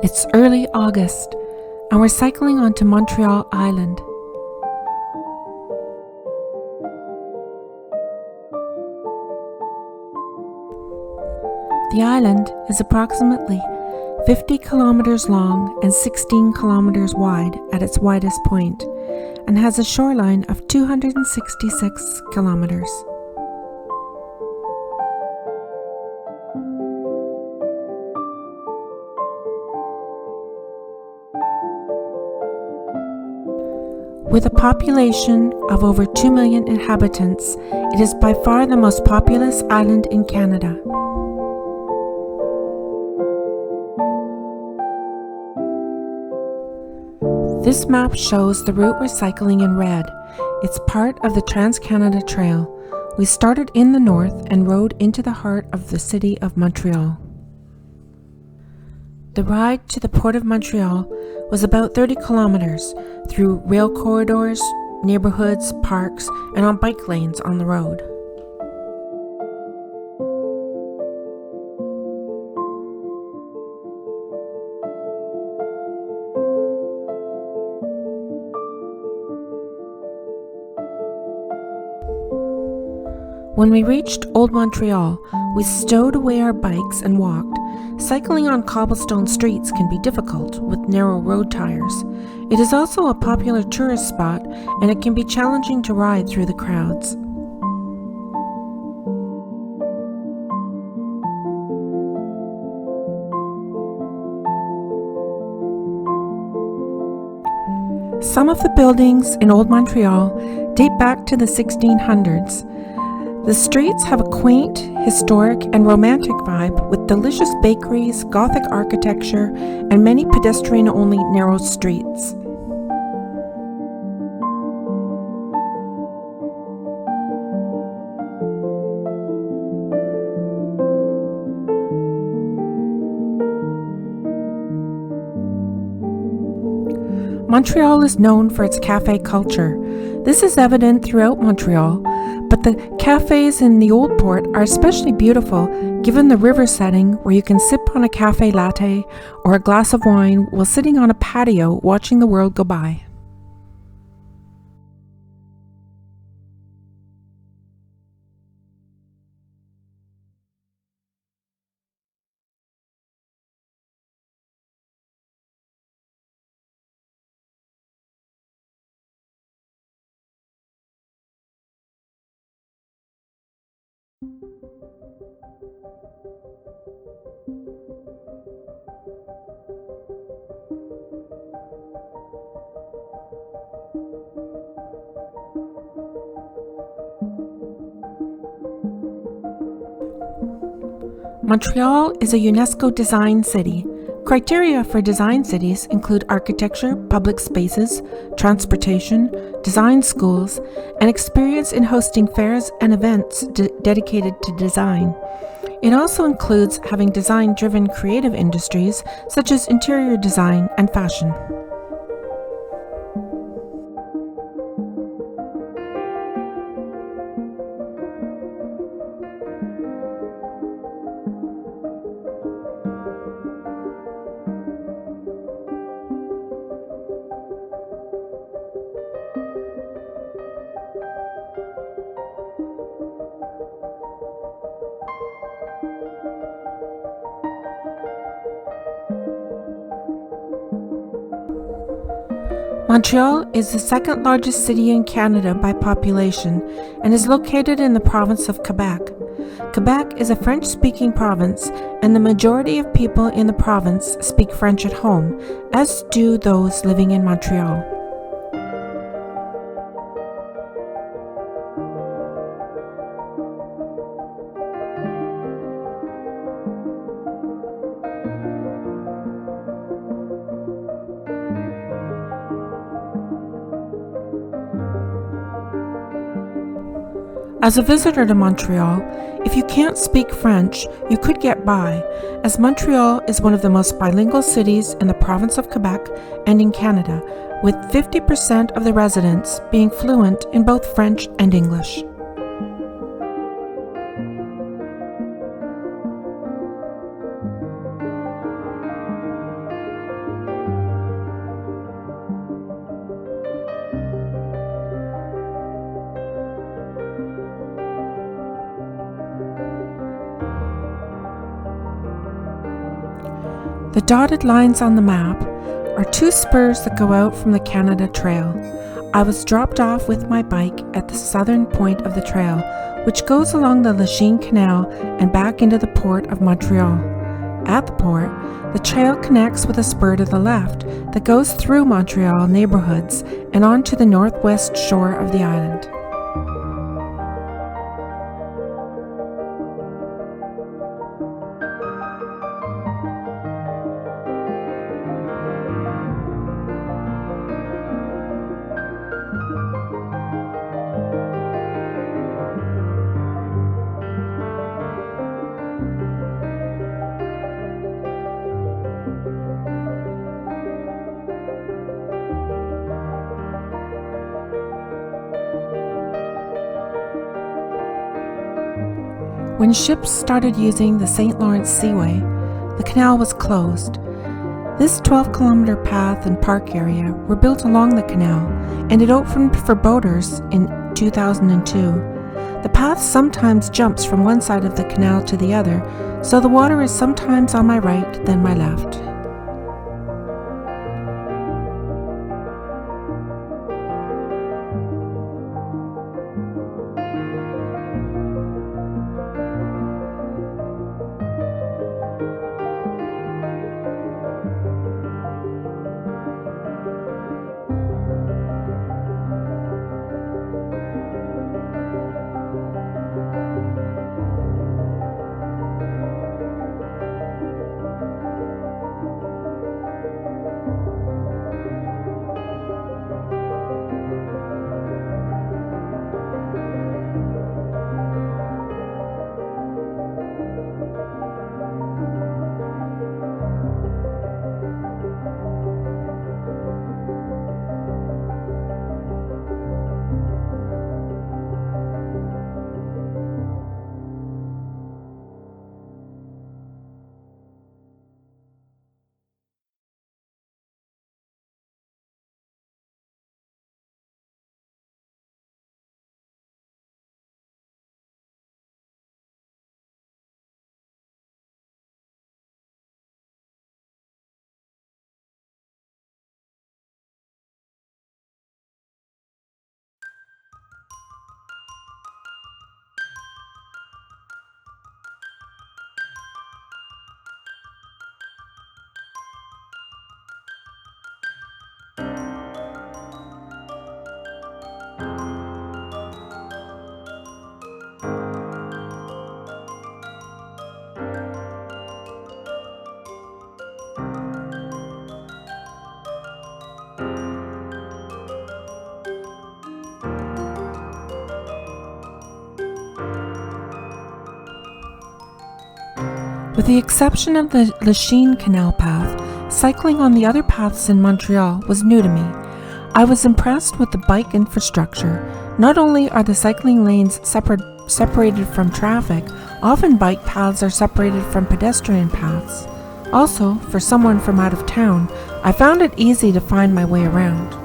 It's early August, and we're cycling onto Montreal Island. The island is approximately 50 kilometers long and 16 kilometers wide at its widest point, and has a shoreline of 266 kilometers. With a population of over 2 million inhabitants, it is by far the most populous island in Canada. This map shows the route we're cycling in red. It's part of the Trans-Canada Trail. We started in the north and rode into the heart of the city of Montreal. The ride to the Port of Montreal was about 30 kilometers through rail corridors, neighborhoods, parks, and on bike lanes on the road. When we reached Old Montreal, we stowed away our bikes and walked. Cycling on cobblestone streets can be difficult with narrow road tires. It is also a popular tourist spot, and it can be challenging to ride through the crowds. Some of the buildings in Old Montreal date back to the 1600s. The streets have a quaint, historic, and romantic vibe with delicious bakeries, Gothic architecture, and many pedestrian-only narrow streets. Montreal is known for its cafe culture. This is evident throughout Montreal, but the cafes in the Old Port are especially beautiful given the river setting where you can sip on a cafe latte or a glass of wine while sitting on a patio watching the world go by. Montreal is a UNESCO design city. Criteria for design cities include architecture, public spaces, transportation, design schools, and experience in hosting fairs and events dedicated to design. It also includes having design-driven creative industries such as interior design and fashion. Montreal is the second largest city in Canada by population and is located in the province of Quebec. Quebec is a French-speaking province, and the majority of people in the province speak French at home, as do those living in Montreal. As a visitor to Montreal, if you can't speak French, you could get by, as Montreal is one of the most bilingual cities in the province of Quebec and in Canada, with 50% of the residents being fluent in both French and English. The dotted lines on the map are two spurs that go out from the Canada Trail. I was dropped off with my bike at the southern point of the trail, which goes along the Lachine Canal and back into the Port of Montreal. At the port, the trail connects with a spur to the left that goes through Montreal neighborhoods and onto the northwest shore of the island. When ships started using the St. Lawrence Seaway, the canal was closed. This 12-kilometer path and park area were built along the canal, and it opened for boaters in 2002. The path sometimes jumps from one side of the canal to the other, so the water is sometimes on my right, then my left. With the exception of the Lachine Canal path, cycling on the other paths in Montreal was new to me. I was impressed with the bike infrastructure. Not only are the cycling lanes separated from traffic, often bike paths are separated from pedestrian paths. Also, for someone from out of town, I found it easy to find my way around.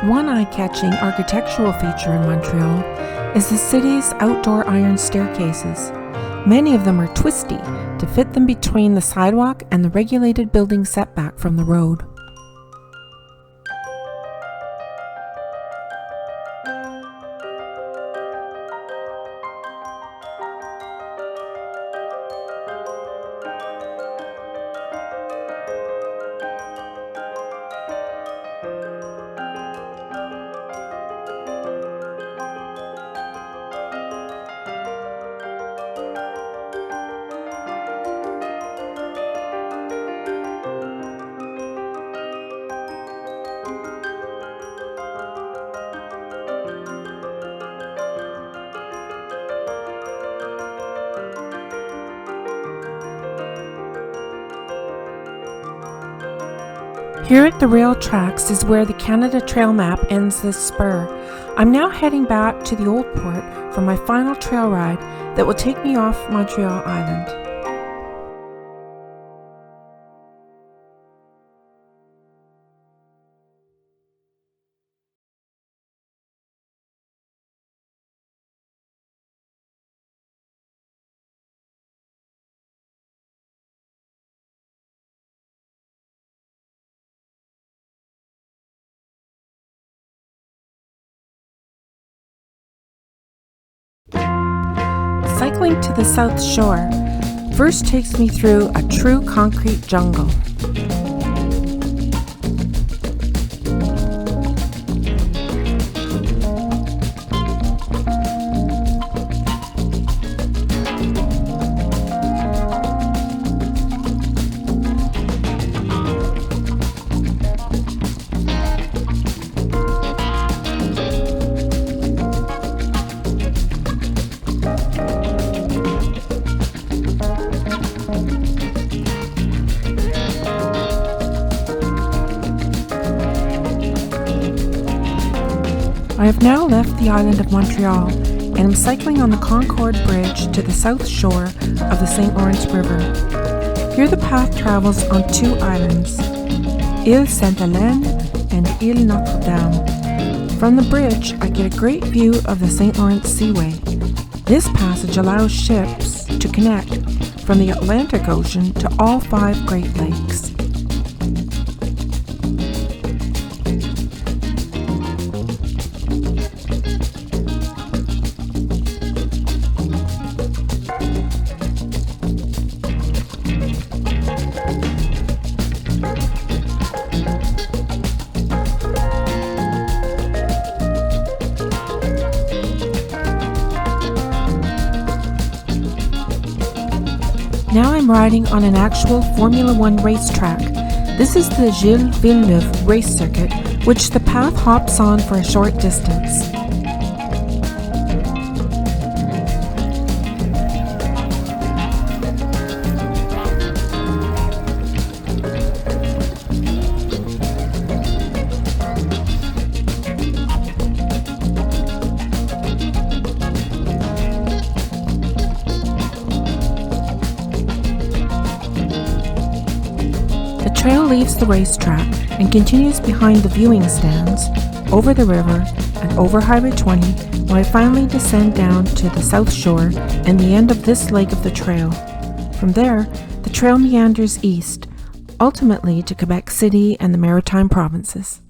One eye-catching architectural feature in Montreal is the city's outdoor iron staircases. Many of them are twisty to fit them between the sidewalk and the regulated building setback from the road. Here at the rail tracks is where the Canada Trail map ends this spur. I'm now heading back to the old port for my final trail ride that will take me off Montreal Island. cycling to the south shore first takes me through a true concrete jungle. I have now left the island of Montreal and am cycling on the Concord Bridge to the south shore of the St. Lawrence River. Here the path travels on two islands, Île Sainte-Hélène and Île Notre-Dame. From the bridge, I get a great view of the St. Lawrence Seaway. This passage allows ships to connect from the Atlantic Ocean to all 5 Great Lakes. Now I'm riding on an actual Formula One racetrack. This is the Gilles Villeneuve race circuit, which the path hops on for a short distance. The trail leaves the racetrack and continues behind the viewing stands, over the river, and over Highway 20, where I finally descend down to the south shore and the end of this leg of the trail. From there, the trail meanders east, ultimately to Quebec City and the Maritime Provinces.